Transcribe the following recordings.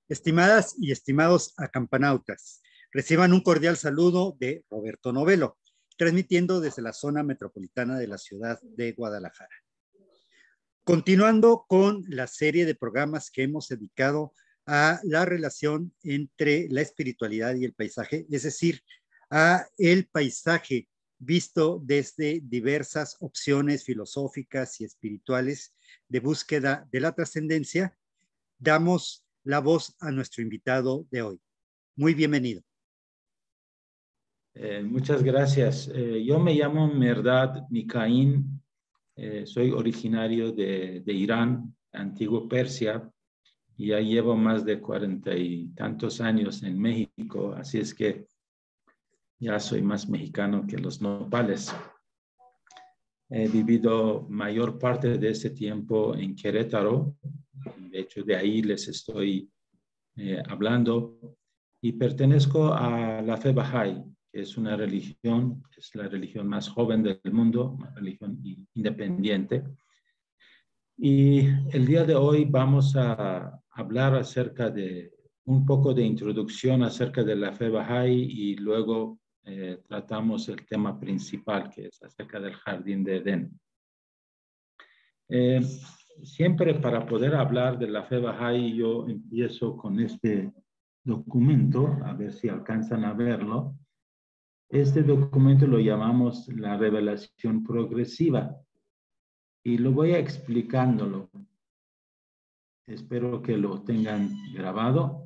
Estimadas y estimados acampanautas, reciban un cordial saludo de Roberto Novello, transmitiendo desde la zona metropolitana de la ciudad de Guadalajara. Continuando con la serie de programas que hemos dedicado a la relación entre la espiritualidad y el paisaje, es decir, a el paisaje visto desde diversas opciones filosóficas y espirituales de búsqueda de la trascendencia, damos la voz a nuestro invitado de hoy. Muy bienvenido. Muchas gracias. Yo me llamo Mehrdad Mikain, soy originario de Irán, antiguo Persia, y ya llevo más de 40 y tantos años en México, así es que ya soy más mexicano que los nopales. He vivido mayor parte de ese tiempo en Querétaro, de hecho de ahí les estoy hablando, y pertenezco a la fe Bahá'í, que es una religión, es la religión más joven del mundo, una religión independiente. Y el día de hoy vamos a hablar acerca de un poco de introducción acerca de la fe Bahá'í y luego tratamos el tema principal, que es acerca del jardín de Edén. Siempre para poder hablar de la fe Bahá'í yo empiezo con este documento, a ver si alcanzan a verlo. Este documento lo llamamos la revelación progresiva y lo voy a explicándolo. Espero que lo tengan grabado.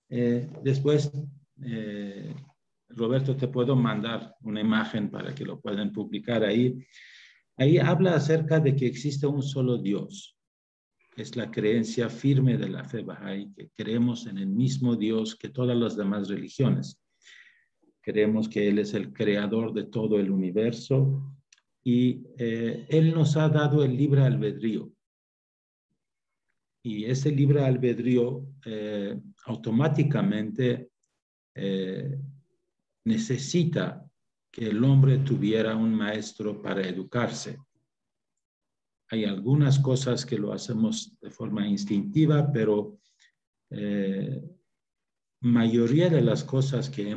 Después, Roberto, te puedo mandar una imagen para que lo puedan publicar ahí. Ahí habla acerca de que existe un solo Dios. Es la creencia firme de la fe Bahá'í, que creemos en el mismo Dios que todas las demás religiones. Creemos que Él es el creador de todo el universo y Él nos ha dado el libre albedrío. Y ese libre albedrío automáticamente necesita que el hombre tuviera un maestro para educarse. Hay algunas cosas que lo hacemos de forma instintiva, pero mayoría de las cosas que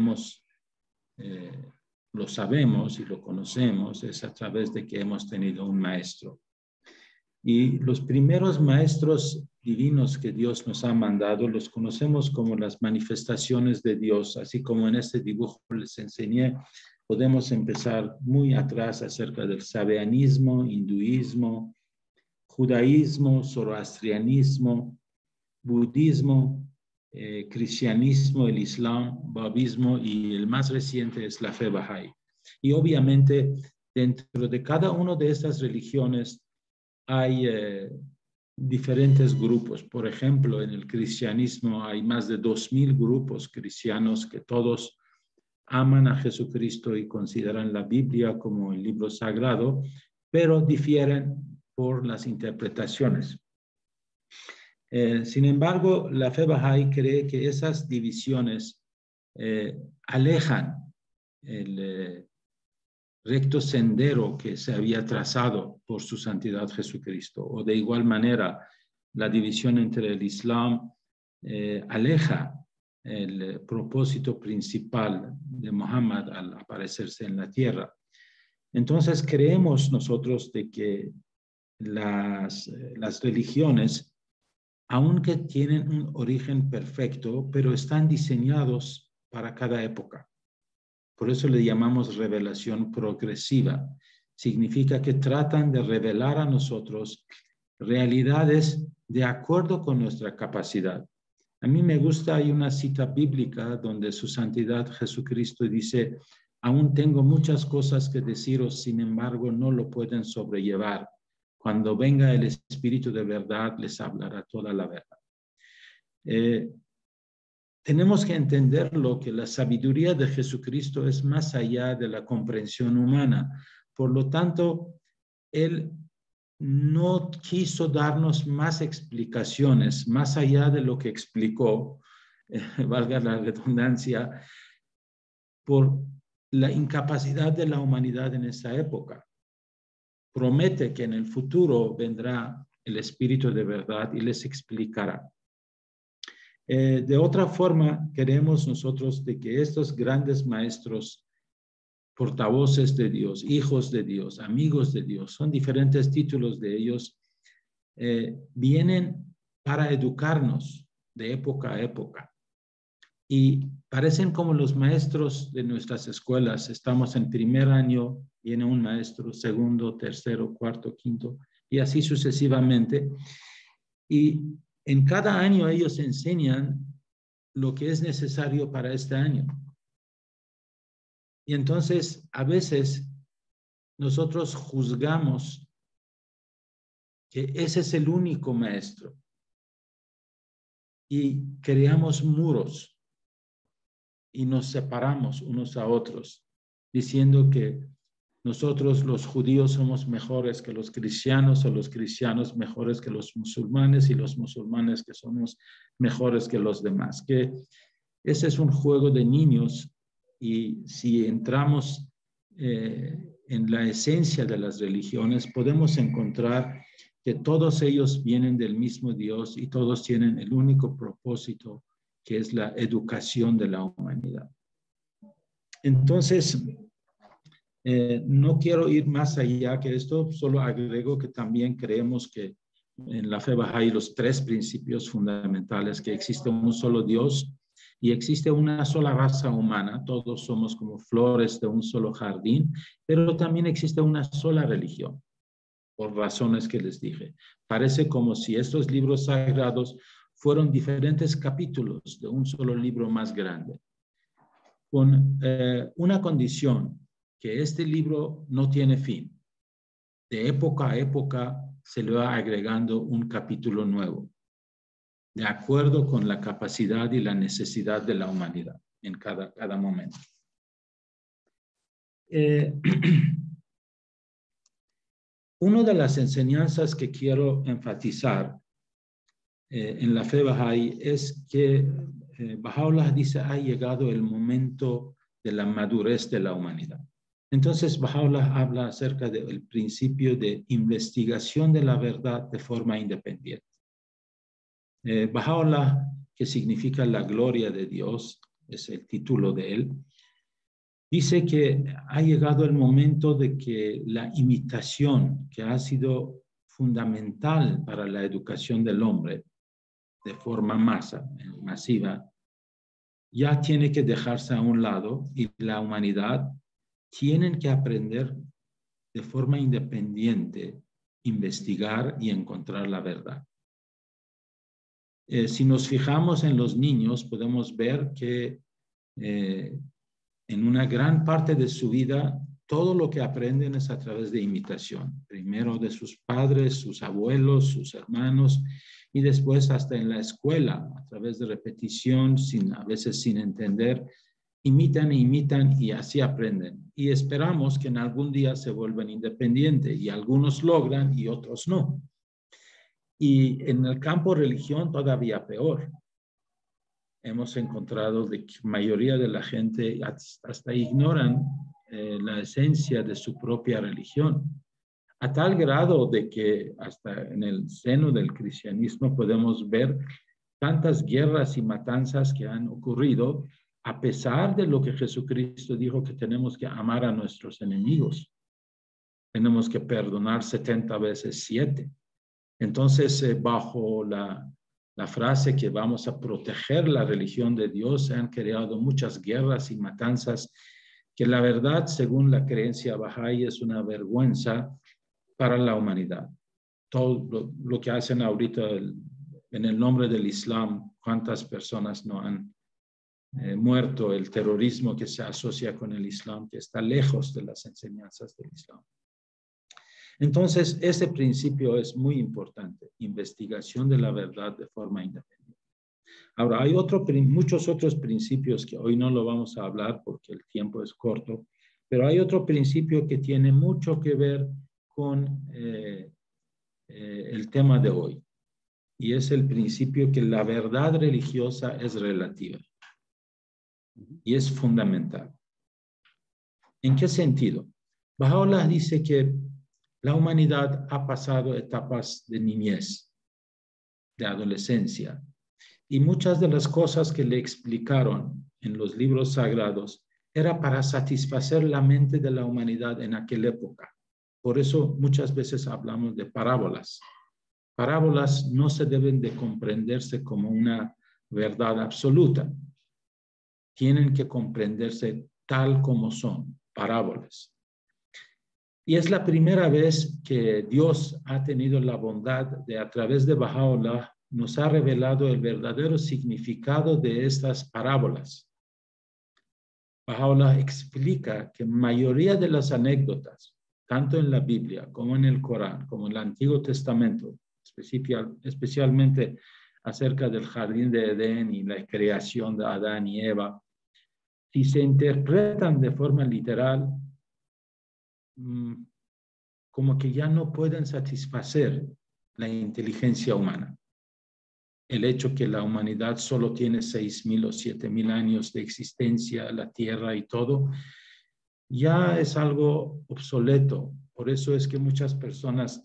lo sabemos y lo conocemos es a través de que hemos tenido un maestro. Y los primeros maestros divinos que Dios nos ha mandado los conocemos como las manifestaciones de Dios, así como en este dibujo les enseñé. Podemos empezar muy atrás acerca del sabeanismo, hinduismo, judaísmo, zoroastrianismo, budismo, cristianismo, el islam, babismo y el más reciente es la fe Bahá'í. Y obviamente dentro de cada una de estas religiones hay diferentes grupos. Por ejemplo, en el cristianismo hay más de 2000 grupos cristianos que todos aman a Jesucristo y consideran la Biblia como el libro sagrado, pero difieren por las interpretaciones. Sin embargo, la fe Bahá'í cree que esas divisiones alejan el recto sendero que se había trazado por su santidad Jesucristo. O de igual manera, la división entre el Islam aleja el propósito principal de Muhammad al aparecerse en la tierra. Entonces creemos nosotros de que las religiones, aunque tienen un origen perfecto, pero están diseñados para cada época. Por eso le llamamos revelación progresiva. Significa que tratan de revelar a nosotros realidades de acuerdo con nuestra capacidad. A mí me gusta, hay una cita bíblica donde su santidad Jesucristo dice: aún tengo muchas cosas que deciros, sin embargo no lo pueden sobrellevar. Cuando venga el Espíritu de verdad, les hablará toda la verdad. Tenemos que entenderlo que la sabiduría de Jesucristo es más allá de la comprensión humana. Por lo tanto, Él no quiso darnos más explicaciones, más allá de lo que explicó, valga la redundancia, por la incapacidad de la humanidad en esa época. Promete que en el futuro vendrá el Espíritu de verdad y les explicará. De otra forma, queremos nosotros de que estos grandes maestros, portavoces de Dios, hijos de Dios, amigos de Dios, son diferentes títulos de ellos, vienen para educarnos de época a época. Y parecen como los maestros de nuestras escuelas. Estamos en primer año, viene un maestro, segundo, tercero, cuarto, quinto, y así sucesivamente. Y en cada año ellos enseñan lo que es necesario para este año. Y entonces, a veces, nosotros juzgamos que ese es el único maestro y creamos muros y nos separamos unos a otros, diciendo que nosotros los judíos somos mejores que los cristianos, o los cristianos mejores que los musulmanes, y los musulmanes que somos mejores que los demás. Que ese es un juego de niños, y si entramos en la esencia de las religiones, podemos encontrar que todos ellos vienen del mismo Dios y todos tienen el único propósito, que es la educación de la humanidad. Entonces, no quiero ir más allá que esto, solo agrego que también creemos que en la fe Bahá'í los tres principios fundamentales, que existe un solo Dios y existe una sola raza humana, todos somos como flores de un solo jardín, pero también existe una sola religión, por razones que les dije. Parece como si estos libros sagrados fueron diferentes capítulos de un solo libro más grande, con una condición, que este libro no tiene fin. De época a época se le va agregando un capítulo nuevo, de acuerdo con la capacidad y la necesidad de la humanidad en cada momento. Una de las enseñanzas que quiero enfatizar en la fe Bahá'í es que Baha'u'lláh dice: ha llegado el momento de la madurez de la humanidad. Entonces, Baha'u'lláh habla acerca del principio de investigación de la verdad de forma independiente. Baha'u'lláh, que significa la gloria de Dios, es el título de él, dice que ha llegado el momento de que la imitación, que ha sido fundamental para la educación del hombre de forma masiva, ya tiene que dejarse a un lado, y la humanidad tienen que aprender de forma independiente, investigar y encontrar la verdad. Si nos fijamos en los niños, podemos ver que en una gran parte de su vida, todo lo que aprenden es a través de imitación. Primero de sus padres, sus abuelos, sus hermanos, y después hasta en la escuela, a través de repetición, a veces sin entender. Imitan e imitan y así aprenden. Y esperamos que en algún día se vuelvan independientes, y algunos logran y otros no. Y en el campo religión todavía peor. Hemos encontrado que la mayoría de la gente hasta ignoran la esencia de su propia religión, a tal grado de que hasta en el seno del cristianismo podemos ver tantas guerras y matanzas que han ocurrido, a pesar de lo que Jesucristo dijo, que tenemos que amar a nuestros enemigos. Tenemos que perdonar 70 veces 7. Entonces, bajo la frase que vamos a proteger la religión de Dios, se han creado muchas guerras y matanzas que, la verdad, según la creencia Bahá'í, es una vergüenza para la humanidad. Todo lo que hacen ahorita en el nombre del Islam, cuántas personas no han muerto, el terrorismo que se asocia con el Islam, que está lejos de las enseñanzas del Islam. Entonces, ese principio es muy importante, investigación de la verdad de forma independiente. Ahora, hay muchos otros principios que hoy no lo vamos a hablar porque el tiempo es corto, pero hay otro principio que tiene mucho que ver con el tema de hoy, y es el principio que la verdad religiosa es relativa y es fundamental. ¿En qué sentido? Baha'u'lláh dice que la humanidad ha pasado etapas de niñez, de adolescencia, Y muchas de las cosas que le explicaron en los libros sagrados era para satisfacer la mente de la humanidad en aquella época. Por eso muchas veces hablamos de parábolas. Parábolas no se deben de comprenderse como una verdad absoluta. Tienen que comprenderse tal como son, parábolas. Y es la primera vez que Dios ha tenido la bondad de, a través de Baha'u'lláh, nos ha revelado el verdadero significado de estas parábolas. Baha'u'lláh explica que la mayoría de las anécdotas, tanto en la Biblia como en el Corán, como en el Antiguo Testamento, especialmente acerca del jardín de Edén y la creación de Adán y Eva, si se interpretan de forma literal, como que ya no pueden satisfacer la inteligencia humana. El hecho que la humanidad solo tiene 6.000 o 7.000 años de existencia, la Tierra y todo, ya es algo obsoleto. Por eso es que muchas personas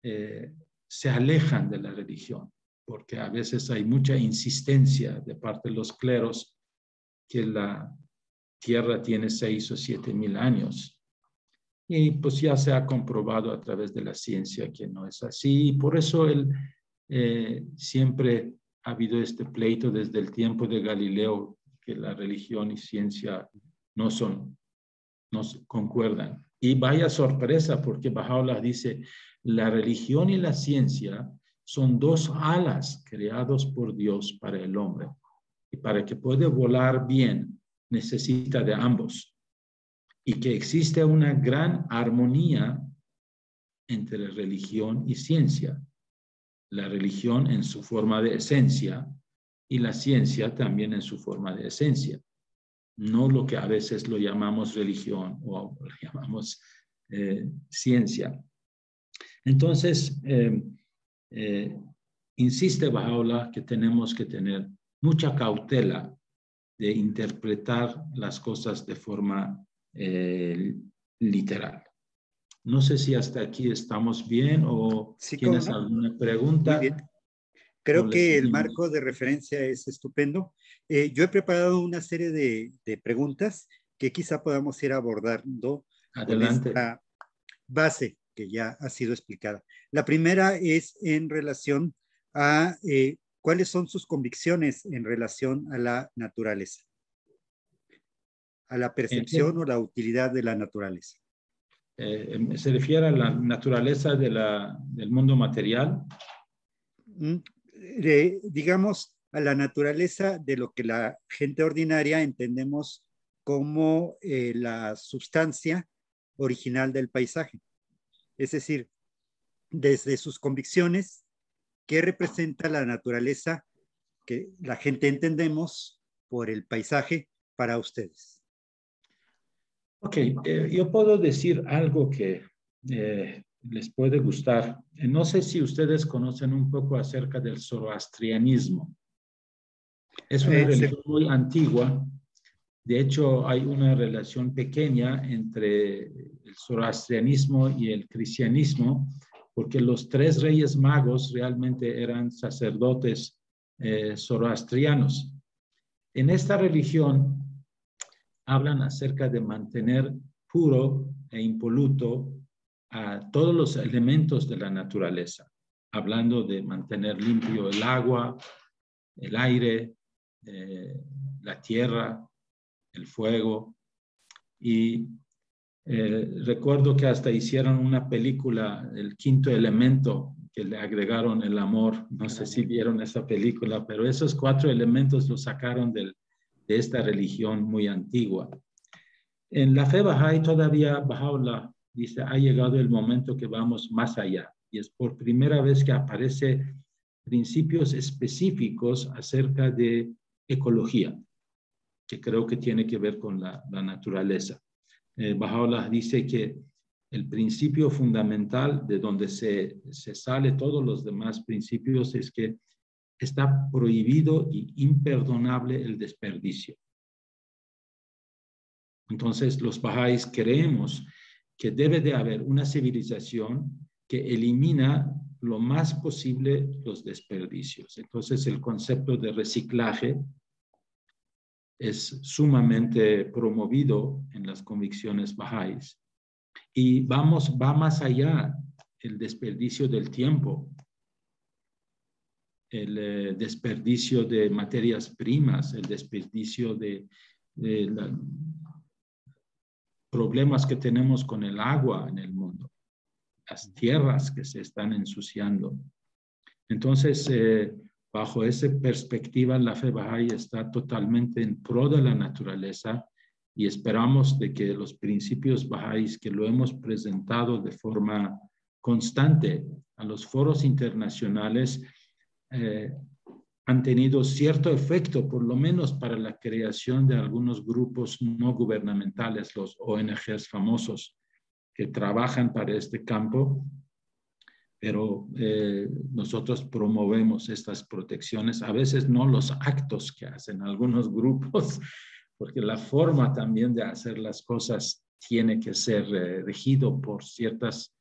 se alejan de la religión, porque a veces hay mucha insistencia de parte de los cleros que la Tierra tiene 6 o 7.000 años. Y pues ya se ha comprobado a través de la ciencia que no es así. Y por eso siempre ha habido este pleito desde el tiempo de Galileo, que la religión y ciencia no concuerdan. Y vaya sorpresa, porque Baha'u'lláh dice, la religión y la ciencia son dos alas creados por Dios para el hombre. Y para que pueda volar bien, necesita de ambos. Y que existe una gran armonía entre religión y ciencia. La religión en su forma de esencia y la ciencia también en su forma de esencia. No lo que a veces lo llamamos religión o lo llamamos ciencia. Entonces, insiste Baha'u'lláh que tenemos que tener mucha cautela de interpretar las cosas de forma literal. No sé si hasta aquí estamos bien o Sí, ¿cómo tienes no? alguna Muy pregunta. bien. Creo Le que el seguimos. marco de referencia es estupendo. Yo he preparado una serie de preguntas que quizá podamos ir abordando con Adelante. esta base que ya ha sido explicada. La primera es en relación a cuáles son sus convicciones en relación a la naturaleza, a la percepción o la utilidad de la naturaleza. ¿Se refiere a la naturaleza del mundo material? Digamos, a la naturaleza de lo que la gente ordinaria entendemos como la sustancia original del paisaje. Es decir, desde sus convicciones, ¿qué representa la naturaleza que la gente entendemos por el paisaje para ustedes? Ok, yo puedo decir algo que les puede gustar. No sé si ustedes conocen un poco acerca del zoroastrianismo. Es una religión muy antigua. De hecho, hay una relación pequeña entre el zoroastrianismo y el cristianismo, porque los 3 reyes magos realmente eran sacerdotes zoroastrianos. En esta religión hablan acerca de mantener puro e impoluto a todos los elementos de la naturaleza, hablando de mantener limpio el agua, el aire, la tierra, el fuego. Y recuerdo que hasta hicieron una película, El Quinto Elemento, que le agregaron el amor. No sé si vieron esa película, pero esos 4 elementos los sacaron de esta religión muy antigua. En la fe Bahá'í todavía Baha'u'lláh dice, ha llegado el momento que vamos más allá. Y es por primera vez que aparece principios específicos acerca de ecología, que creo que tiene que ver con la naturaleza. Baha'u'lláh dice que el principio fundamental de donde se sale todos los demás principios es que está prohibido y imperdonable el desperdicio. Entonces, los Bahá'ís creemos que debe de haber una civilización que elimina lo más posible los desperdicios. Entonces, el concepto de reciclaje es sumamente promovido en las convicciones bahá'ís. Y va más allá el desperdicio del tiempo, el desperdicio de materias primas, el desperdicio de problemas que tenemos con el agua en el mundo, las tierras que se están ensuciando. Entonces, bajo esa perspectiva, la fe Bahá'í está totalmente en pro de la naturaleza y esperamos de que los principios Bahá'ís que lo hemos presentado de forma constante a los foros internacionales han tenido cierto efecto, por lo menos para la creación de algunos grupos no gubernamentales, los ONGs famosos que trabajan para este campo, pero nosotros promovemos estas protecciones, a veces no los actos que hacen algunos grupos, porque la forma también de hacer las cosas tiene que ser regido por ciertas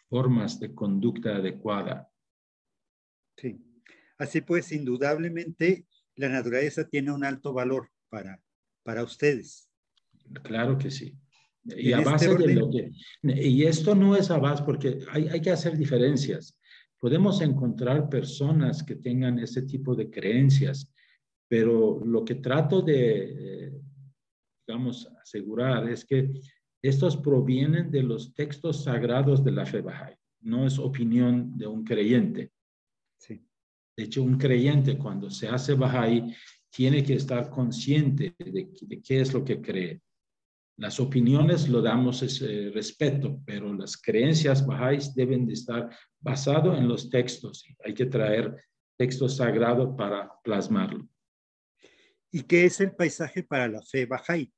formas de conducta adecuada. Sí. Así pues, indudablemente, la naturaleza tiene un alto valor para ustedes. Claro que sí. Y En a este base de orden, lo que... Y esto no es a base, porque hay que hacer diferencias. Podemos encontrar personas que tengan ese tipo de creencias, pero lo que trato de, digamos, asegurar es que estos provienen de los textos sagrados de la fe Bahá'í. No es opinión de un creyente. sí. De hecho, un creyente cuando se hace Bahá'í tiene que estar consciente de qué es lo que cree. Las opiniones lo damos respeto, pero las creencias Bahá'ís deben de estar basadas en los textos. Hay que traer textos sagrados para plasmarlo. ¿Y qué es el paisaje para la fe Bahá'í?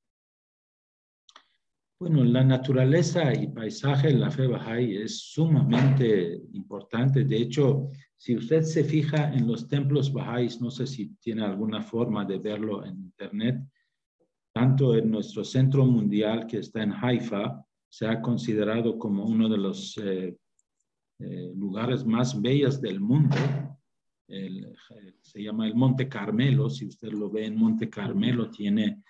Bueno, la naturaleza y paisaje en la fe Bahá'í es sumamente importante. De hecho, si usted se fija en los templos Bahá'ís, no sé si tiene alguna forma de verlo en internet, tanto en nuestro centro mundial que está en Haifa, se ha considerado como uno de los lugares más bellos del mundo. Se llama el Monte Carmelo. Si usted lo ve en Monte Carmelo, tiene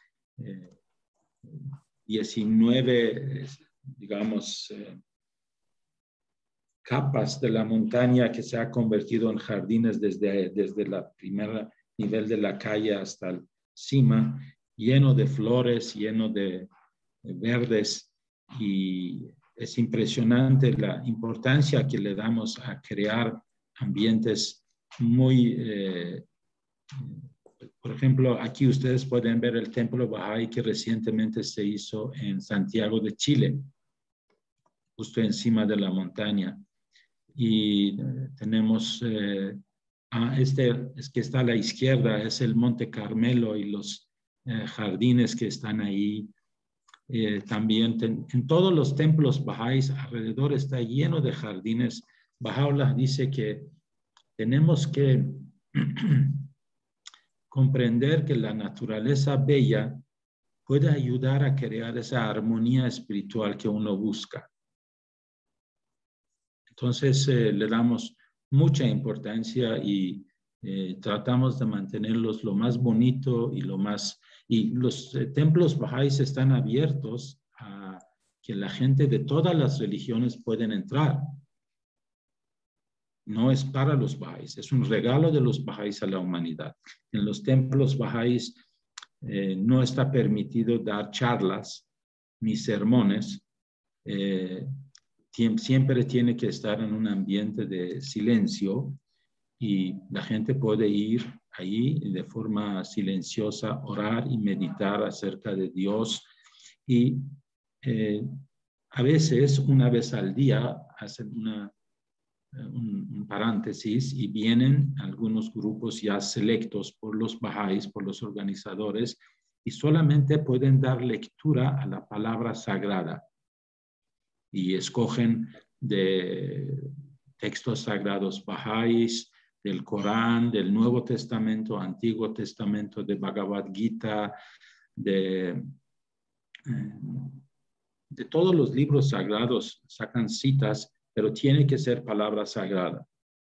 19, digamos, capas de la montaña que se ha convertido en jardines desde la primera nivel de la calle hasta la cima, lleno de flores, lleno de verdes, y es impresionante la importancia que le damos a crear ambientes muy, por ejemplo, aquí ustedes pueden ver el templo Bahá'í que recientemente se hizo en Santiago de Chile, justo encima de la montaña. Y tenemos, es que está a la izquierda, es el Monte Carmelo y los jardines que están ahí. También en todos los templos Bahá'ís alrededor está lleno de jardines. Baha'u'lláh dice que tenemos que comprender que la naturaleza bella puede ayudar a crear esa armonía espiritual que uno busca. Entonces le damos mucha importancia y tratamos de mantenerlos lo más bonito y lo más... Y los templos Bahá'ís están abiertos a que la gente de todas las religiones pueden entrar. No es para los Bahá'ís, es un regalo de los Bahá'ís a la humanidad. En los templos Bahá'ís no está permitido dar charlas ni sermones. Siempre tiene que estar en un ambiente de silencio y la gente puede ir ahí de forma silenciosa, orar y meditar acerca de Dios. Y a veces, una vez al día, hacen un paréntesis y vienen algunos grupos ya selectos por los Bahá'ís, por los organizadores, y solamente pueden dar lectura a la palabra sagrada. Y escogen de textos sagrados Bahá'ís, del Corán, del Nuevo Testamento, Antiguo Testamento, de Bhagavad Gita, de todos los libros sagrados, sacan citas pero tiene que ser palabra sagrada.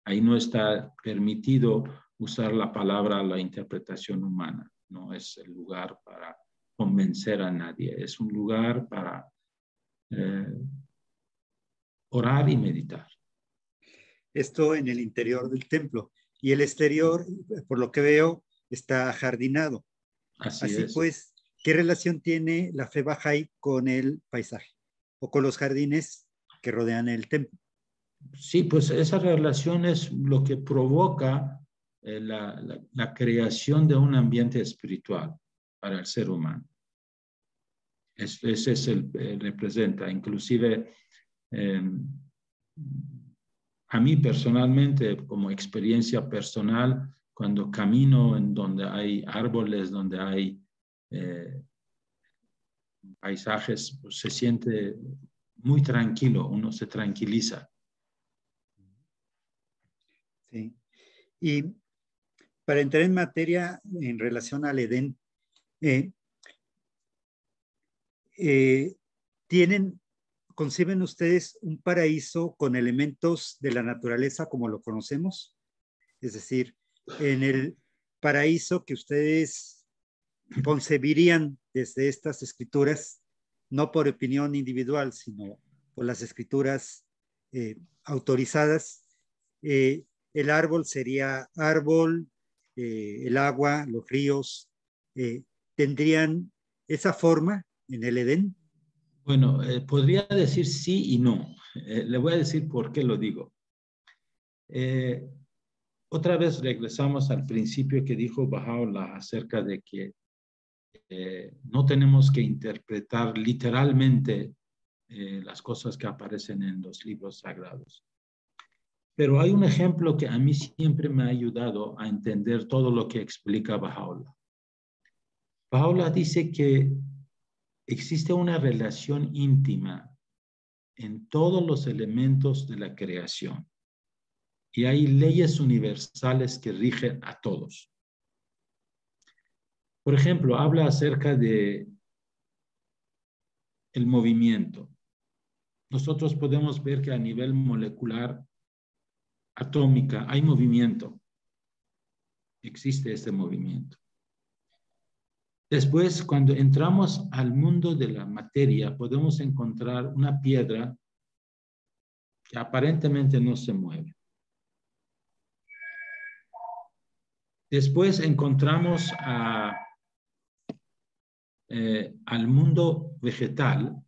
Ahí no está permitido usar la palabra a la interpretación humana. No es el lugar para convencer a nadie. Es un lugar para orar y meditar. Esto en el interior del templo. Y el exterior, por lo que veo, está ajardinado. Así Así es. pues, ¿qué relación tiene la fe Bahá'í con el paisaje o con los jardines que rodean el templo? Sí, pues esa relación es lo que provoca la creación de un ambiente espiritual para el ser humano. Ese es representa, inclusive a mí personalmente, como experiencia personal, cuando camino en donde hay árboles, donde hay paisajes, pues se siente muy tranquilo, uno se tranquiliza. Sí. Y para entrar en materia en relación al Edén, ¿conciben ustedes un paraíso con elementos de la naturaleza como lo conocemos? Es decir, en el paraíso que ustedes concebirían desde estas escrituras, no por opinión individual, sino por las escrituras autorizadas, el árbol sería árbol, el agua, los ríos, ¿tendrían esa forma en el Edén? Bueno, podría decir sí y no. Le voy a decir por qué lo digo. Otra vez regresamos al principio que dijo Baha'u'lláh acerca de que no tenemos que interpretar literalmente las cosas que aparecen en los libros sagrados. Pero hay un ejemplo que a mí siempre me ha ayudado a entender todo lo que explica Baha'u'lláh. Baha'u'lláh dice que existe una relación íntima en todos los elementos de la creación y hay leyes universales que rigen a todos. Por ejemplo, habla acerca de el movimiento. Nosotros podemos ver que a nivel molecular, atómica, hay movimiento. Existe este movimiento. Después, cuando entramos al mundo de la materia, podemos encontrar una piedra que aparentemente no se mueve. Después encontramos al mundo vegetal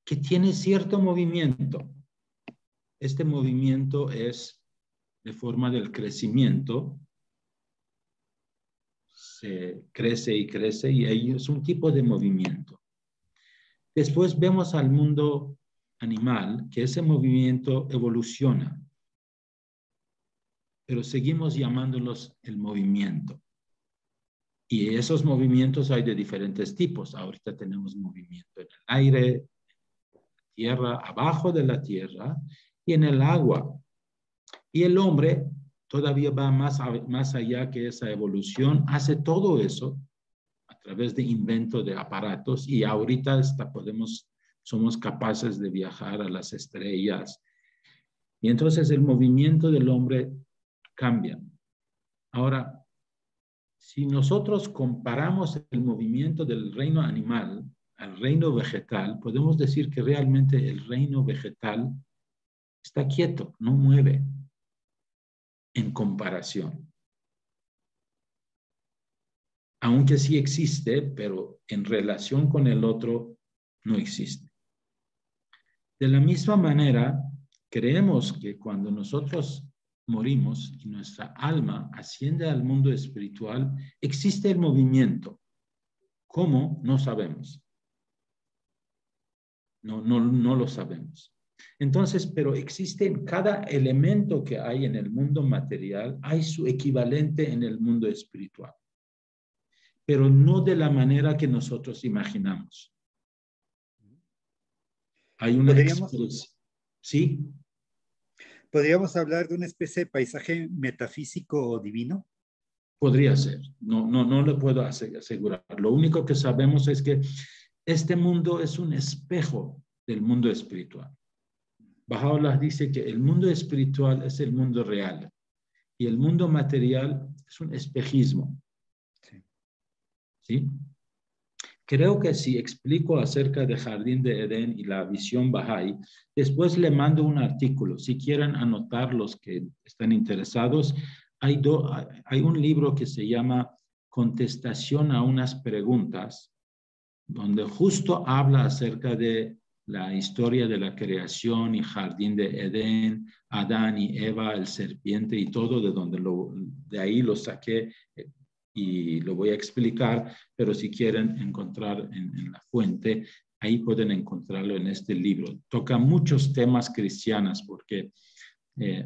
que tiene cierto movimiento. Este movimiento es de forma del crecimiento. Se crece y crece y ahí es un tipo de movimiento. Después vemos al mundo animal, que ese movimiento evoluciona, pero seguimos llamándolos el movimiento. Y esos movimientos hay de diferentes tipos. Ahorita tenemos movimiento en el aire, tierra, abajo de la tierra y en el agua. Y el hombre todavía va más allá que esa evolución, hace todo eso a través de invento de aparatos y ahorita somos capaces de viajar a las estrellas. Y entonces el movimiento del hombre cambia. Ahora, si nosotros comparamos el movimiento del reino animal al reino vegetal, podemos decir que realmente el reino vegetal está quieto, no mueve en comparación. Aunque sí existe, pero en relación con el otro no existe. De la misma manera, creemos que cuando nosotros morimos y nuestra alma asciende al mundo espiritual, existe el movimiento. ¿Cómo? No sabemos. No lo sabemos. Entonces, pero existe en cada elemento que hay en el mundo material, hay su equivalente en el mundo espiritual. Pero no de la manera que nosotros imaginamos. Hay una expresión. ¿Sí? ¿Podríamos hablar de una especie de paisaje metafísico o divino? Podría ser. No le puedo asegurar. Lo único que sabemos es que este mundo es un espejo del mundo espiritual. Baha'u'lláh dice que el mundo espiritual es el mundo real y el mundo material es un espejismo. Sí. ¿Sí? Creo que si explico acerca del Jardín de Edén y la visión Baha'i, después le mando un artículo. Si quieren anotar los que están interesados, hay un libro que se llama Contestación a unas preguntas, donde justo habla acerca de la historia de la creación y Jardín de Edén, Adán y Eva, el serpiente y todo, de ahí lo saqué y lo voy a explicar, pero si quieren encontrar en la fuente, ahí pueden encontrarlo en este libro. Toca muchos temas cristianos porque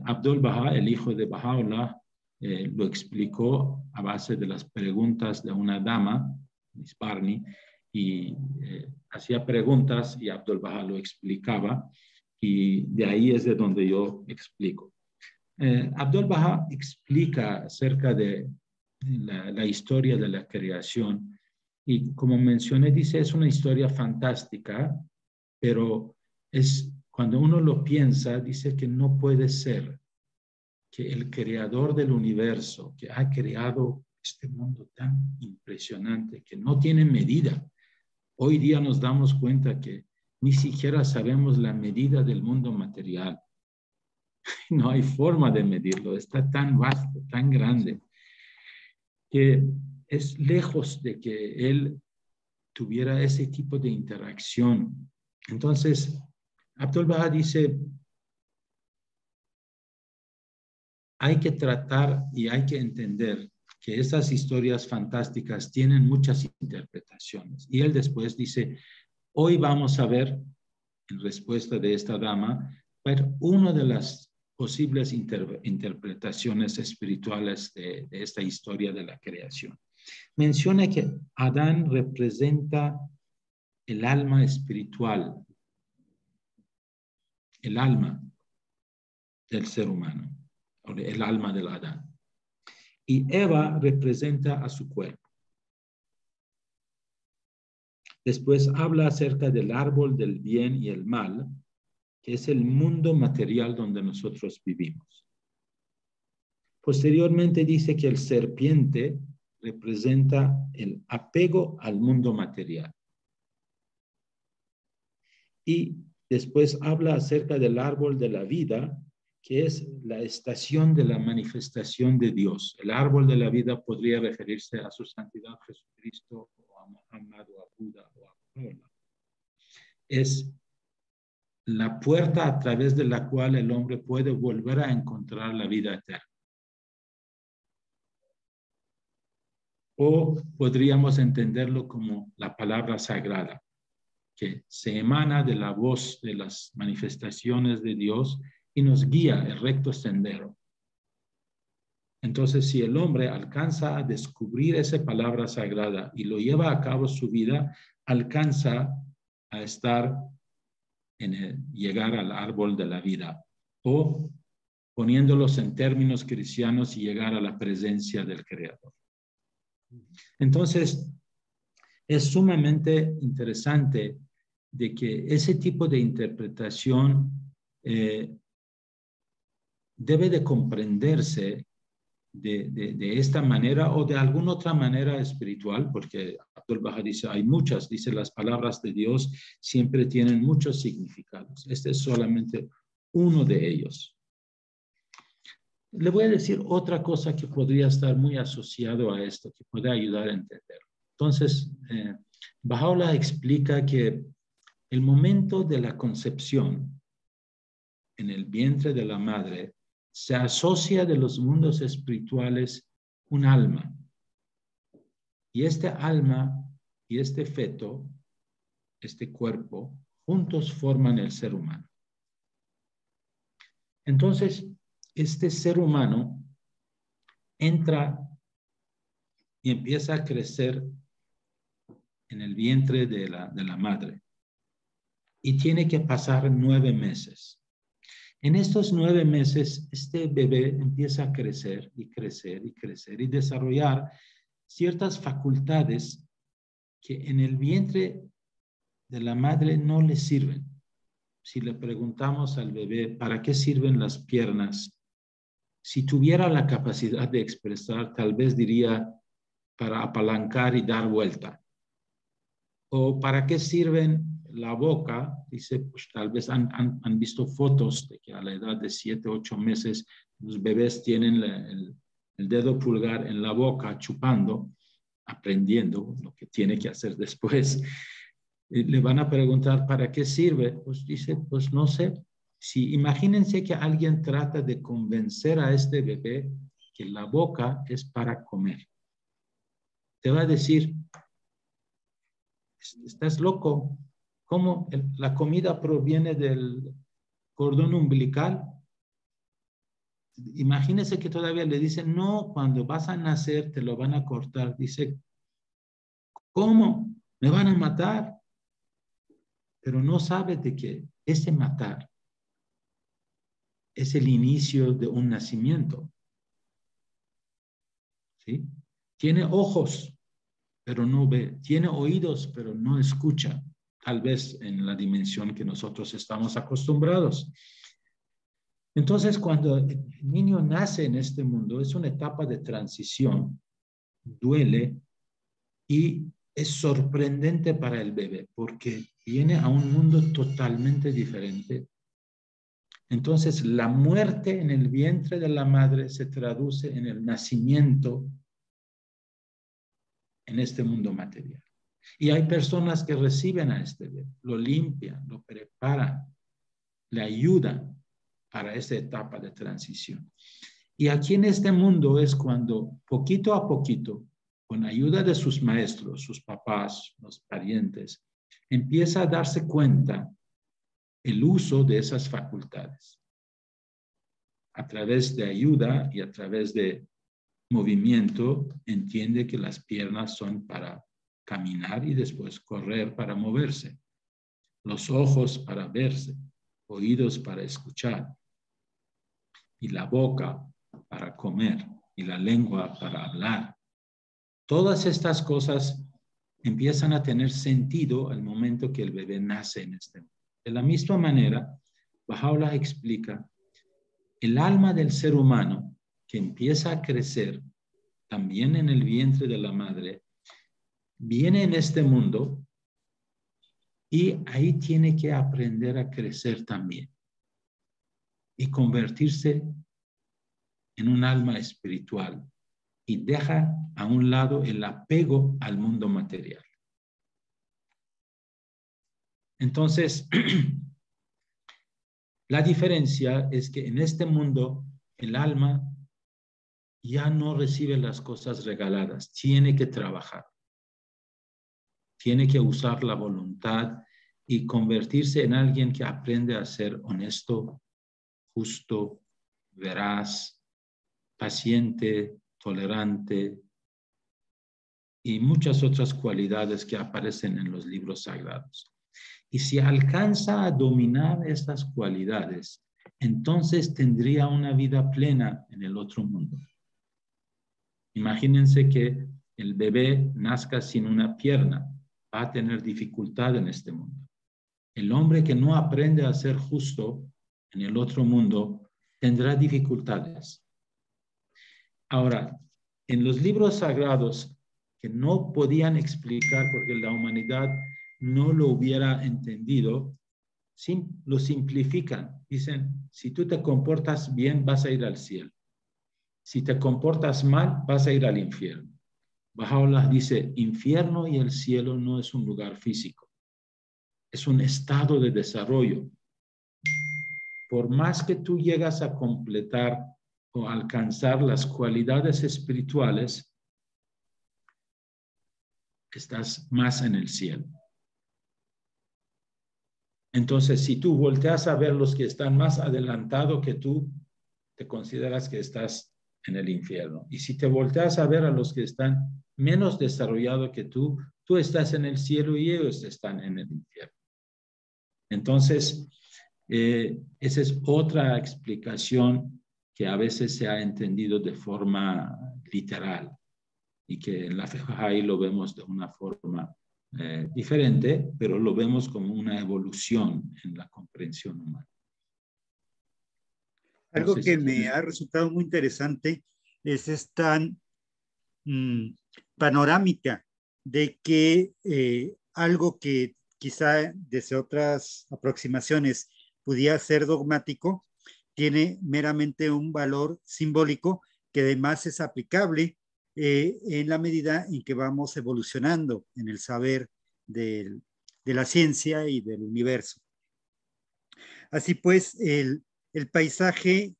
Abdul Baha, el hijo de Baha'u'lláh, lo explicó a base de las preguntas de una dama, Miss Barney, y hacía preguntas y Abdul Baha lo explicaba, y de ahí es de donde yo explico. Abdul Baha explica acerca de la historia de la creación y como mencioné, dice, es una historia fantástica, pero cuando uno lo piensa, dice que no puede ser que el creador del universo, que ha creado este mundo tan impresionante, que no tiene medida. Hoy día nos damos cuenta que ni siquiera sabemos la medida del mundo material. No hay forma de medirlo, está tan vasto, tan grande, que es lejos de que él tuviera ese tipo de interacción. Entonces, Abdul Baha dice, hay que tratar y hay que entender que esas historias fantásticas tienen muchas interpretaciones. Y él después dice, hoy vamos a ver, en respuesta de esta dama, ver una de las posibles interpretaciones espirituales de esta historia de la creación. Menciona que Adán representa el alma espiritual, el alma del ser humano, el alma del Adán. Y Eva representa a su cuerpo. Después habla acerca del árbol del bien y el mal, que es el mundo material donde nosotros vivimos. Posteriormente dice que el serpiente representa el apego al mundo material. Y después habla acerca del árbol de la vida, que es la estación de la manifestación de Dios. El árbol de la vida podría referirse a su santidad Jesucristo, o a Muhammad, o a Buda, o a Buda. Es la puerta a través de la cual el hombre puede volver a encontrar la vida eterna. O podríamos entenderlo como la palabra sagrada, que se emana de la voz de las manifestaciones de Dios y nos guía el recto sendero. Entonces, si el hombre alcanza a descubrir esa palabra sagrada y lo lleva a cabo su vida, alcanza a estar llegar al árbol de la vida, o poniéndolos en términos cristianos, llegar a la presencia del Creador. Entonces, es sumamente interesante de que ese tipo de interpretación debe de comprenderse de esta manera o de alguna otra manera espiritual, porque Abdul Baha dice, hay muchas, dice, las palabras de Dios siempre tienen muchos significados. Este es solamente uno de ellos. Le voy a decir otra cosa que podría estar muy asociado a esto, que puede ayudar a entender. Entonces, Baha'u'lláh explica que el momento de la concepción en el vientre de la madre se asocia de los mundos espirituales un alma. Y este alma y este feto, este cuerpo, juntos forman el ser humano. Entonces, este ser humano entra y empieza a crecer en el vientre de la madre. Y tiene que pasar 9 meses. En estos 9 meses, este bebé empieza a crecer y crecer y crecer y desarrollar ciertas facultades que en el vientre de la madre no le sirven. si le preguntamos al bebé, ¿para qué sirven las piernas? Si tuviera la capacidad de expresar, tal vez diría, para apalancar y dar vuelta. ¿O para qué sirven la boca? Dice, pues tal vez han visto fotos de que a la edad de 7, 8 meses los bebés tienen el dedo pulgar en la boca chupando, aprendiendo lo que tiene que hacer después. Y le van a preguntar, ¿para qué sirve? Pues dice, pues no sé. Si imagínense que alguien trata de convencer a este bebé que la boca es para comer. Te va a decir, estás loco. ¿Cómo la comida proviene del cordón umbilical? Imagínese que todavía le dicen, no, cuando vas a nacer te lo van a cortar. Dice, ¿cómo? ¿Me van a matar? Pero no sabe de que ese matar es el inicio de un nacimiento. ¿Sí? Tiene ojos, pero no ve. Tiene oídos, pero no escucha. Tal vez en la dimensión que nosotros estamos acostumbrados. Entonces, cuando el niño nace en este mundo, es una etapa de transición, duele y es sorprendente para el bebé porque viene a un mundo totalmente diferente. Entonces, la muerte en el vientre de la madre se traduce en el nacimiento en este mundo material. Y hay personas que reciben a este bebé, lo limpian, lo preparan, le ayudan para esa etapa de transición. Y aquí en este mundo es cuando poquito a poquito, con ayuda de sus maestros, sus papás, los parientes, empieza a darse cuenta el uso de esas facultades. A través de ayuda y a través de movimiento, entiende que las piernas son para caminar y después correr para moverse. Los ojos para verse, oídos para escuchar y la boca para comer y la lengua para hablar. Todas estas cosas empiezan a tener sentido al momento que el bebé nace en este mundo. De la misma manera, Baha'u'lláh explica, el alma del ser humano que empieza a crecer también en el vientre de la madre, viene en este mundo y ahí tiene que aprender a crecer también y convertirse en un alma espiritual y deja a un lado el apego al mundo material. Entonces, la diferencia es que en este mundo el alma ya no recibe las cosas regaladas, tiene que trabajar, tiene que usar la voluntad y convertirse en alguien que aprende a ser honesto, justo, veraz, paciente, tolerante y muchas otras cualidades que aparecen en los libros sagrados. Y si alcanza a dominar estas cualidades, entonces tendría una vida plena en el otro mundo. Imagínense que el bebé nazca sin una pierna, va a tener dificultad en este mundo. El hombre que no aprende a ser justo en el otro mundo tendrá dificultades. Ahora, en los libros sagrados que no podían explicar porque la humanidad no lo hubiera entendido, lo simplifican. Dicen, si tú te comportas bien, vas a ir al cielo. Si te comportas mal, vas a ir al infierno. Baha'u'lláh dice, infierno y el cielo no es un lugar físico. Es un estado de desarrollo. Por más que tú llegas a completar o alcanzar las cualidades espirituales, estás más en el cielo. Entonces, si tú volteas a ver los que están más adelantados que tú, te consideras que estás en el infierno. Y si te volteas a ver a los que están menos desarrollados que tú estás en el cielo y ellos están en el infierno. Entonces, esa es otra explicación que a veces se ha entendido de forma literal y que en la fe Bahá'í lo vemos de una forma diferente, pero lo vemos como una evolución en la comprensión humana. No Algo sé que si me tienen... ha resultado muy interesante es esta panorámica de que algo que quizá desde otras aproximaciones pudiera ser dogmático, tiene meramente un valor simbólico que además es aplicable en la medida en que vamos evolucionando en el saber de la ciencia y del universo. Así pues, el paisaje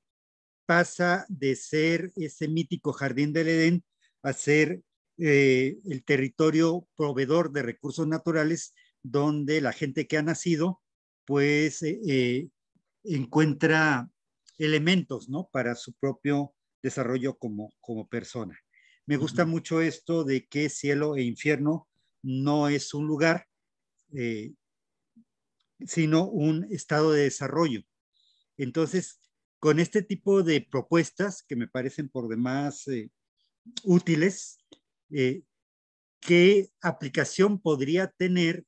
pasa de ser ese mítico jardín del Edén a ser el territorio proveedor de recursos naturales donde la gente que ha nacido pues encuentra elementos, ¿no? Para su propio desarrollo como persona. Me gusta mucho esto de que cielo e infierno no es un lugar, eh, sino un estado de desarrollo. Entonces, con este tipo de propuestas que me parecen por demás útiles, ¿qué aplicación podría tener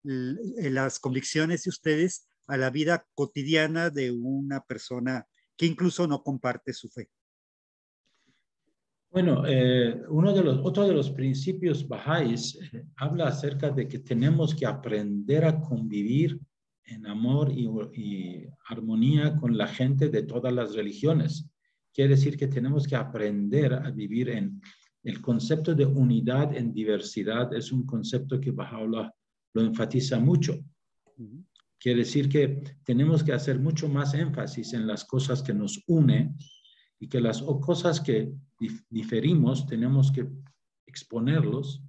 las convicciones de ustedes a la vida cotidiana de una persona que incluso no comparte su fe? Bueno, otro de los principios bahá'ís habla acerca de que tenemos que aprender a convivir en amor y armonía con la gente de todas las religiones. Quiere decir que tenemos que aprender a vivir en el concepto de unidad en diversidad. Es un concepto que Baha'u'lláh lo enfatiza mucho. Quiere decir que tenemos que hacer mucho más énfasis en las cosas que nos unen y que las cosas que diferimos tenemos que exponerlos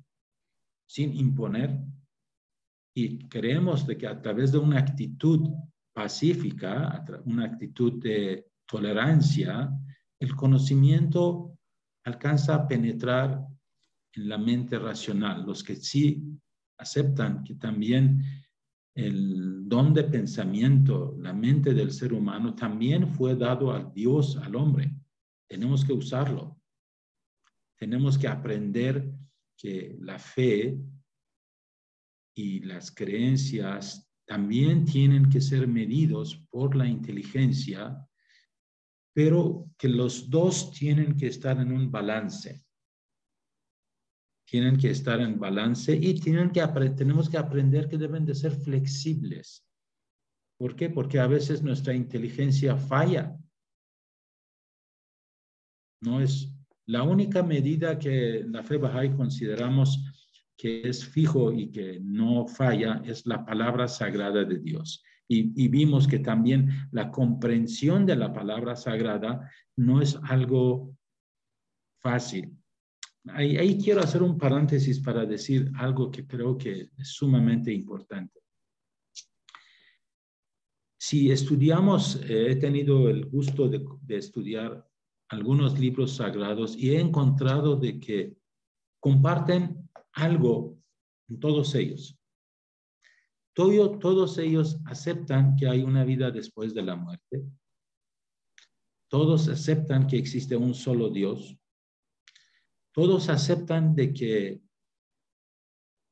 sin imponer, y creemos de que a través de una actitud pacífica, una actitud de tolerancia, el conocimiento alcanza a penetrar en la mente racional. Los que sí aceptan que también el don de pensamiento, la mente del ser humano, también fue dado a Dios, al hombre. Tenemos que usarlo. Tenemos que aprender que la fe y las creencias también tienen que ser medidos por la inteligencia, pero que los dos tienen que estar en un balance. Tienen que estar en balance y tenemos que aprender que deben de ser flexibles. ¿Por qué? Porque a veces nuestra inteligencia falla. No es la única medida que en la fe Bahá'í consideramos que es fijo y que no falla, es la palabra sagrada de Dios. Y vimos que también la comprensión de la palabra sagrada no es algo fácil. Ahí quiero hacer un paréntesis para decir algo que creo que es sumamente importante. Si estudiamos, he tenido el gusto de estudiar algunos libros sagrados y he encontrado de que comparten algo en todos ellos. Todos ellos aceptan que hay una vida después de la muerte. Todos aceptan que existe un solo Dios. Todos aceptan de que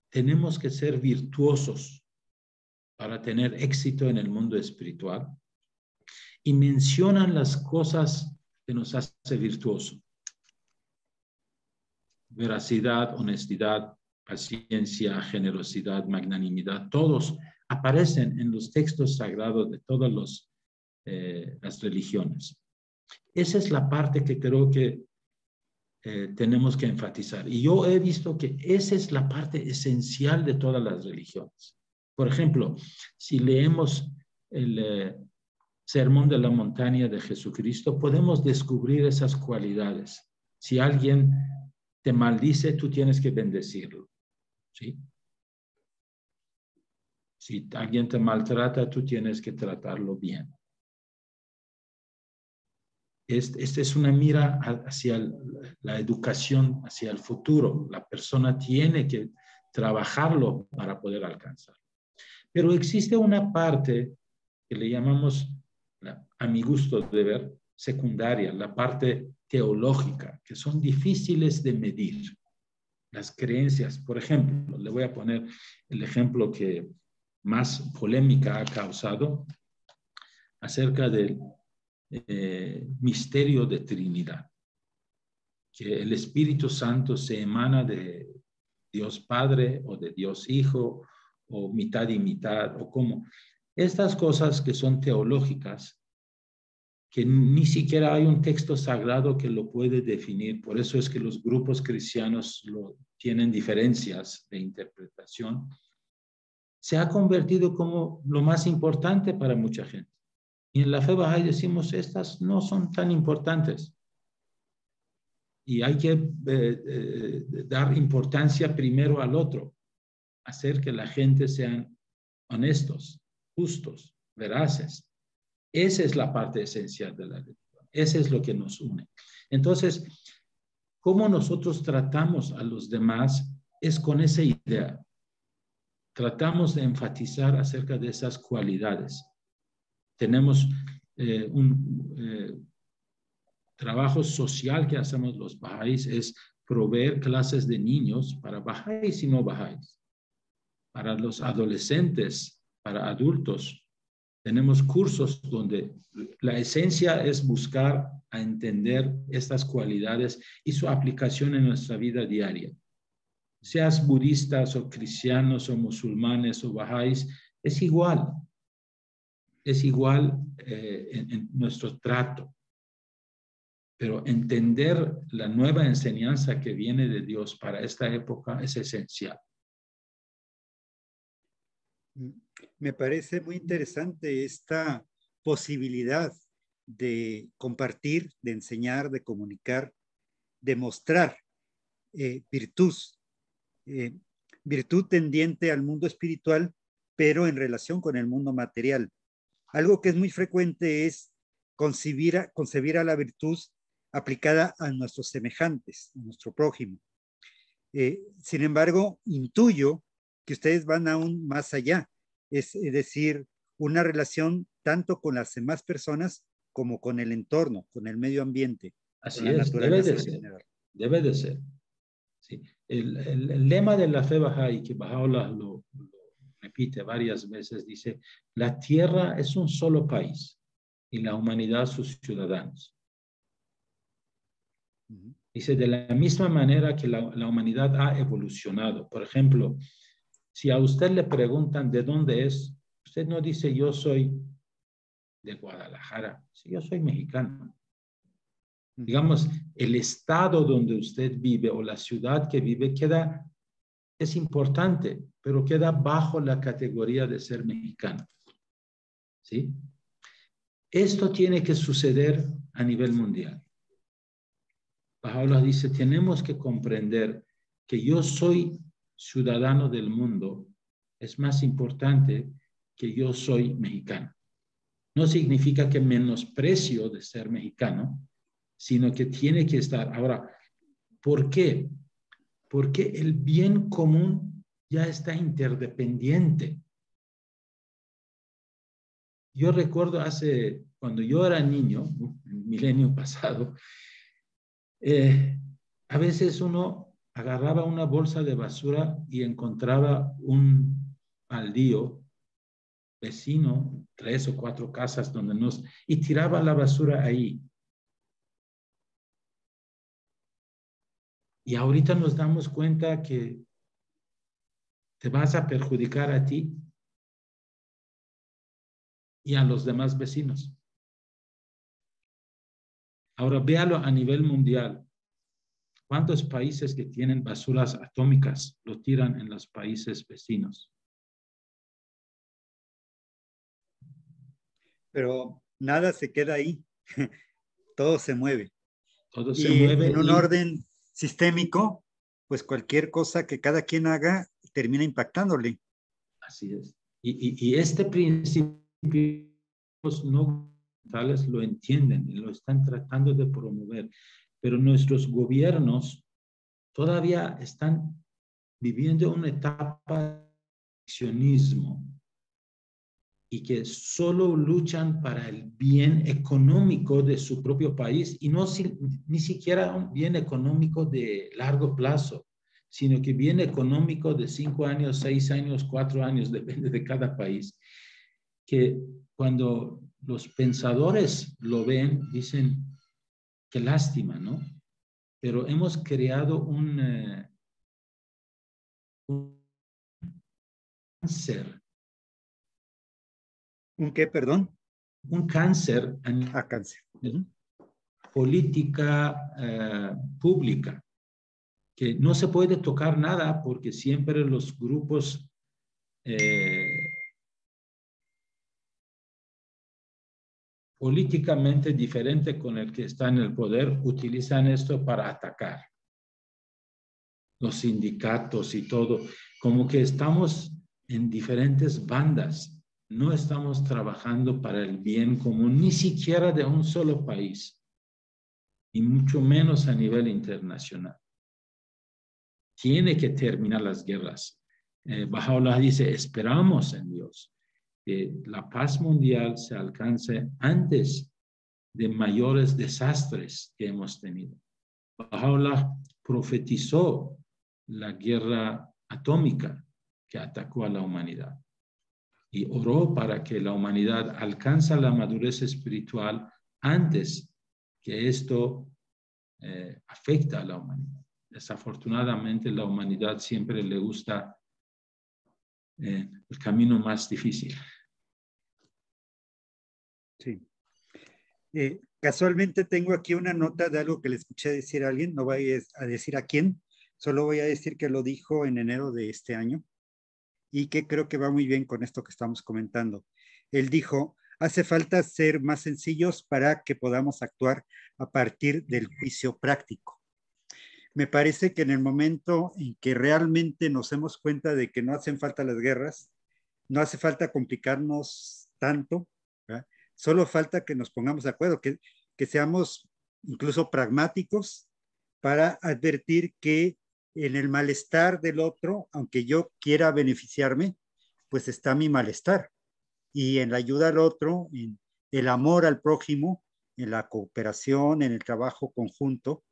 tenemos que ser virtuosos para tener éxito en el mundo espiritual. Y mencionan las cosas que nos hace virtuoso. Veracidad, honestidad, paciencia, generosidad, magnanimidad, todos aparecen en los textos sagrados de todas las religiones. Esa es la parte que creo que tenemos que enfatizar. Y yo he visto que esa es la parte esencial de todas las religiones. Por ejemplo, si leemos el Sermón de la Montaña de Jesucristo, podemos descubrir esas cualidades. Si alguien te maldice, tú tienes que bendecirlo, ¿sí? Si alguien te maltrata, tú tienes que tratarlo bien. Esta es una mira hacia la educación, hacia el futuro. La persona tiene que trabajarlo para poder alcanzar. Pero existe una parte que le llamamos, a mi gusto de ver, secundaria, la parte teológica, que son difíciles de medir. las creencias. Por ejemplo, le voy a poner el ejemplo que más polémica ha causado acerca del misterio de Trinidad, que el Espíritu Santo se emana de Dios Padre o de Dios Hijo o mitad y mitad o cómo. Estas cosas que son teológicas, que ni siquiera hay un texto sagrado que lo puede definir. Por eso es que los grupos cristianos tienen diferencias de interpretación. Se ha convertido como lo más importante para mucha gente. Y en la fe Bahá'í decimos, estas no son tan importantes. Y hay que dar importancia primero al otro, hacer que la gente sean honestos, justos, veraces. Esa es la parte esencial de la religión. Eso es lo que nos une. Entonces, cómo nosotros tratamos a los demás es con esa idea. Tratamos de enfatizar acerca de esas cualidades. Tenemos un trabajo social que hacemos los bahá'ís, es proveer clases de niños para bahá'ís y no bahá'ís, para los adolescentes, para adultos. Tenemos cursos donde la esencia es buscar a entender estas cualidades y su aplicación en nuestra vida diaria. Seas budistas o cristianos o musulmanes o bahá'ís, es igual. Es igual en nuestro trato. Pero entender la nueva enseñanza que viene de Dios para esta época es esencial. Me parece muy interesante esta posibilidad de compartir, de enseñar, de comunicar, de mostrar virtud, virtud tendiente al mundo espiritual, pero en relación con el mundo material. Algo que es muy frecuente es concebir a la virtud aplicada a nuestros semejantes, a nuestro prójimo. Sin embargo, intuyo que ustedes van aún más allá, es decir, una relación tanto con las demás personas como con el entorno, con el medio ambiente. Así es, debe de ser. Debe de ser. Sí. El lema de la fe Bahá'í, que Baha'u'lláh lo repite varias veces, dice, la tierra es un solo país y la humanidad sus ciudadanos. Dice, de la misma manera que la humanidad ha evolucionado. Por ejemplo, si a usted le preguntan de dónde es, usted no dice yo soy de Guadalajara, sí, yo soy mexicano. Digamos, el estado donde usted vive o la ciudad que vive es importante, pero queda bajo la categoría de ser mexicano. ¿Sí? Esto tiene que suceder a nivel mundial. Baha'u'lláh dice, tenemos que comprender que yo soy ciudadano del mundo, es más importante que yo soy mexicano. No significa que menosprecio de ser mexicano, sino que tiene que estar. Ahora, ¿por qué? Porque el bien común ya está interdependiente. Yo recuerdo cuando yo era niño, el milenio pasado, a veces uno agarraba una bolsa de basura y encontraba un baldío vecino, 3 o 4 casas y tiraba la basura ahí. Y ahorita nos damos cuenta que te vas a perjudicar a ti y a los demás vecinos. Ahora véalo a nivel mundial. ¿Cuántos países que tienen basuras atómicas lo tiran en los países vecinos? Pero nada se queda ahí. Todo se mueve. Todo se mueve. En un orden sistémico, pues cualquier cosa que cada quien haga termina impactándole. Así es. Y este principio no tales lo entienden y lo están tratando de promover, pero nuestros gobiernos todavía están viviendo una etapa de accionismo y que solo luchan para el bien económico de su propio país y ni siquiera un bien económico de largo plazo. sino que bien económico de 5 años, 6 años, 4 años, depende de cada país, que cuando los pensadores lo ven, dicen, qué lástima, ¿no? Pero hemos creado un cáncer. ¿Un qué, perdón? Un cáncer en Cáncer. política pública, que no se puede tocar nada porque siempre los grupos políticamente diferentes con el que está en el poder utilizan esto para atacar. Los sindicatos y todo, como que estamos en diferentes bandas. No estamos trabajando para el bien común, ni siquiera de un solo país, y mucho menos a nivel internacional. Tiene que terminar las guerras. Baha'u'lláh dice, esperamos en Dios que la paz mundial se alcance antes de mayores desastres que hemos tenido. Baha'u'lláh profetizó la guerra atómica que atacó a la humanidad y oró para que la humanidad alcance la madurez espiritual antes que esto afecta a la humanidad. Desafortunadamente, la humanidad siempre le gusta el camino más difícil. Sí. Casualmente tengo aquí una nota de algo que le escuché decir a alguien, no voy a decir a quién, solo voy a decir que lo dijo en enero de este año y que creo que va muy bien con esto que estamos comentando. Él dijo, hace falta ser más sencillos para que podamos actuar a partir del juicio práctico. Me parece que en el momento en que realmente nos demos cuenta de que no hacen falta las guerras, no hace falta complicarnos tanto, ¿verdad? Solo falta que nos pongamos de acuerdo, que seamos incluso pragmáticos para advertir que en el malestar del otro, aunque yo quiera beneficiarme, pues está mi malestar. Y en la ayuda al otro, en el amor al prójimo, en la cooperación, en el trabajo conjunto,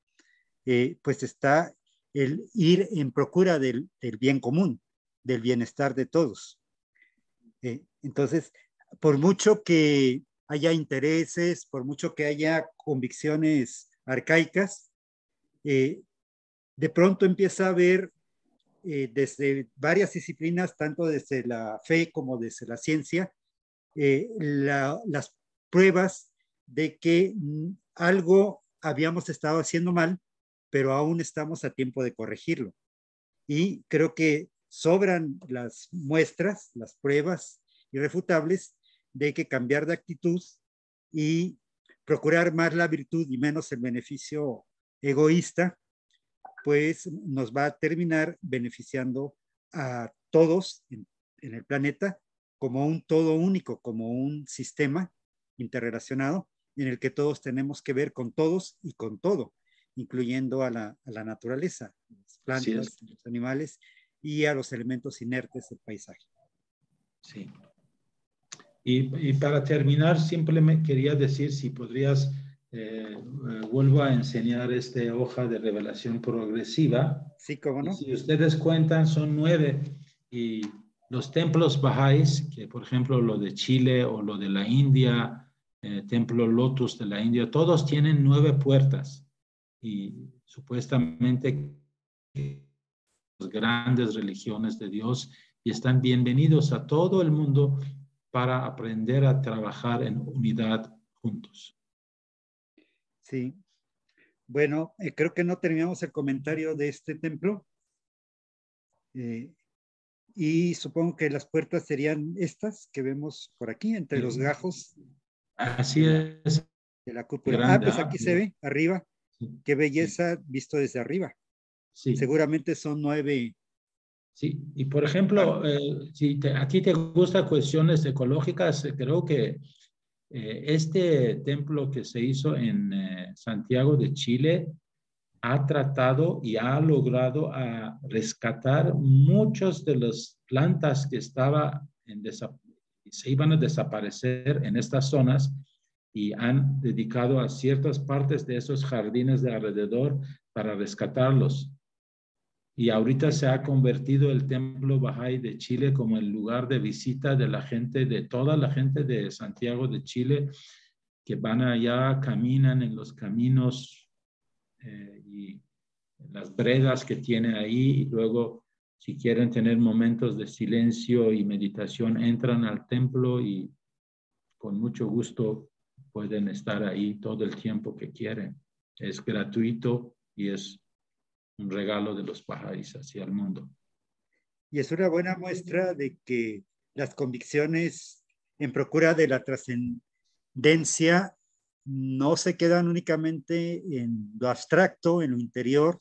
pues está el ir en procura del bien común, del bienestar de todos. Entonces, por mucho que haya intereses, por mucho que haya convicciones arcaicas, de pronto empieza a haber desde varias disciplinas, tanto desde la fe como desde la ciencia, las pruebas de que algo habíamos estado haciendo mal, pero aún estamos a tiempo de corregirlo. Y creo que sobran las muestras, las pruebas irrefutables de que cambiar de actitud y procurar más la virtud y menos el beneficio egoísta, pues nos va a terminar beneficiando a todos en el planeta como un todo único, como un sistema interrelacionado en el que todos tenemos que ver con todos y con todo, incluyendo a la naturaleza, las plantas, los animales y a los elementos inertes del paisaje. Sí. Y para terminar, simplemente quería decir si podrías, vuelvo a enseñar esta hoja de revelación progresiva. Sí, cómo no. Y si ustedes cuentan, son 9. Y los templos bahá'ís, que por ejemplo lo de Chile o lo de la India, Templo Lotus de la India, todos tienen 9 puertas. Y supuestamente las grandes religiones de Dios y están bienvenidos a todo el mundo para aprender a trabajar en unidad juntos. Sí. Bueno, creo que no terminamos el comentario de este templo. Y supongo que las puertas serían estas que vemos por aquí, entre los gajos. Así es. De la cúpula. Pues aquí se ve, arriba. Sí. Qué belleza visto desde arriba. Sí. Seguramente son 9. Sí, y por ejemplo, si a ti te gustan cuestiones ecológicas, creo que este templo que se hizo en Santiago de Chile ha tratado y ha logrado a rescatar muchas de las plantas que se iban a desaparecer en estas zonas y han dedicado a ciertas partes de esos jardines de alrededor para rescatarlos. Y ahorita se ha convertido el Templo Bahá'í de Chile como el lugar de visita de la gente, de toda la gente de Santiago de Chile, que van allá, caminan en los caminos y las bregas que tiene ahí, y luego, si quieren tener momentos de silencio y meditación, entran al templo y con mucho gusto pueden estar ahí todo el tiempo que quieren. Es gratuito y es un regalo de los Bahá'ís hacia el mundo. Y es una buena muestra de que las convicciones en procura de la trascendencia no se quedan únicamente en lo abstracto, en lo interior,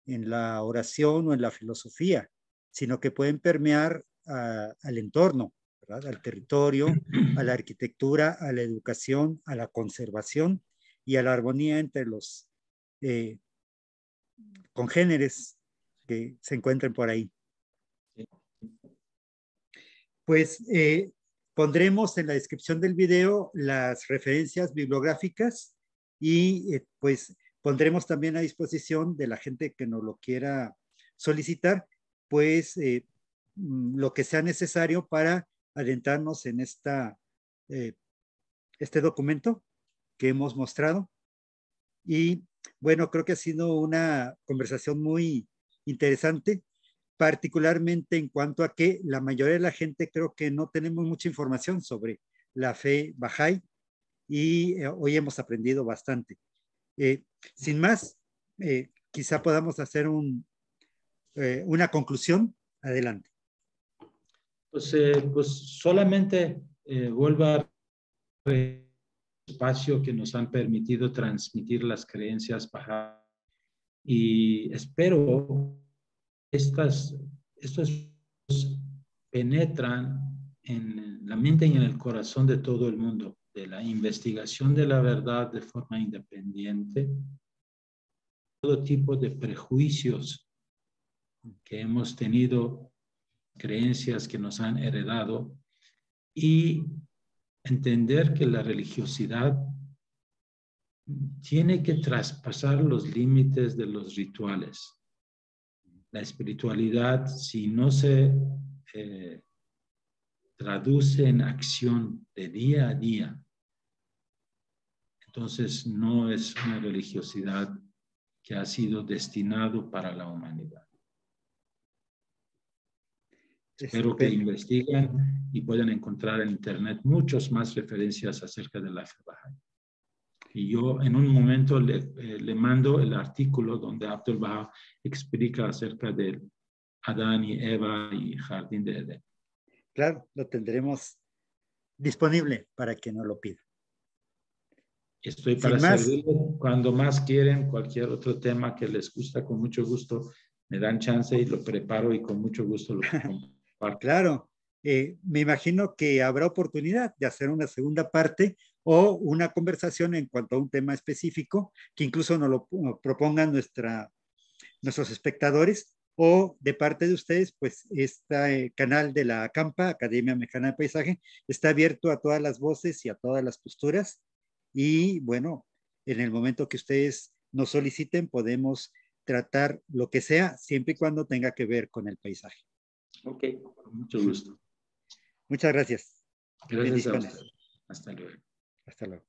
en la oración o en la filosofía, sino que pueden permear al entorno, ¿verdad? Al territorio, a la arquitectura, a la educación, a la conservación y a la armonía entre los congéneres que se encuentren por ahí. Pues pondremos en la descripción del video las referencias bibliográficas y pues pondremos también a disposición de la gente que nos lo quiera solicitar, pues lo que sea necesario para adentrarnos en este documento que hemos mostrado. Y bueno, creo que ha sido una conversación muy interesante, particularmente en cuanto a que la mayoría de la gente creo que no tenemos mucha información sobre la fe Bahá'í y hoy hemos aprendido bastante. Sin más, quizá podamos hacer una conclusión. Adelante. Pues solamente vuelvo a espacio que nos han permitido transmitir las creencias Bahá'í, y espero estos penetran en la mente y en el corazón de todo el mundo, de la investigación de la verdad de forma independiente, todo tipo de prejuicios que hemos tenido, creencias que nos han heredado, y entender que la religiosidad tiene que traspasar los límites de los rituales. La espiritualidad, si no se traduce en acción de día a día, entonces no es una religiosidad que ha sido destinado para la humanidad. Espero que investiguen y puedan encontrar en internet muchas más referencias acerca de la fe Bahá'í. Y yo en un momento le mando el artículo donde Abdul Baha explica acerca de Adán y Eva y Jardín de Edén. Claro, lo tendremos disponible para quien nos lo pida. Estoy para servirles cuando más quieren, cualquier otro tema que les gusta, con mucho gusto me dan chance y lo preparo y con mucho gusto lo comparto. Claro, me imagino que habrá oportunidad de hacer una segunda parte o una conversación en cuanto a un tema específico que incluso nos lo propongan nuestros espectadores, o de parte de ustedes, pues este canal de la ACAMPA, Academia Mexicana de Paisaje, está abierto a todas las voces y a todas las posturas. Y bueno, en el momento que ustedes nos soliciten, podemos tratar lo que sea, siempre y cuando tenga que ver con el paisaje. Ok, con mucho gusto. Muchas gracias. Gracias a usted. Hasta luego. Hasta luego.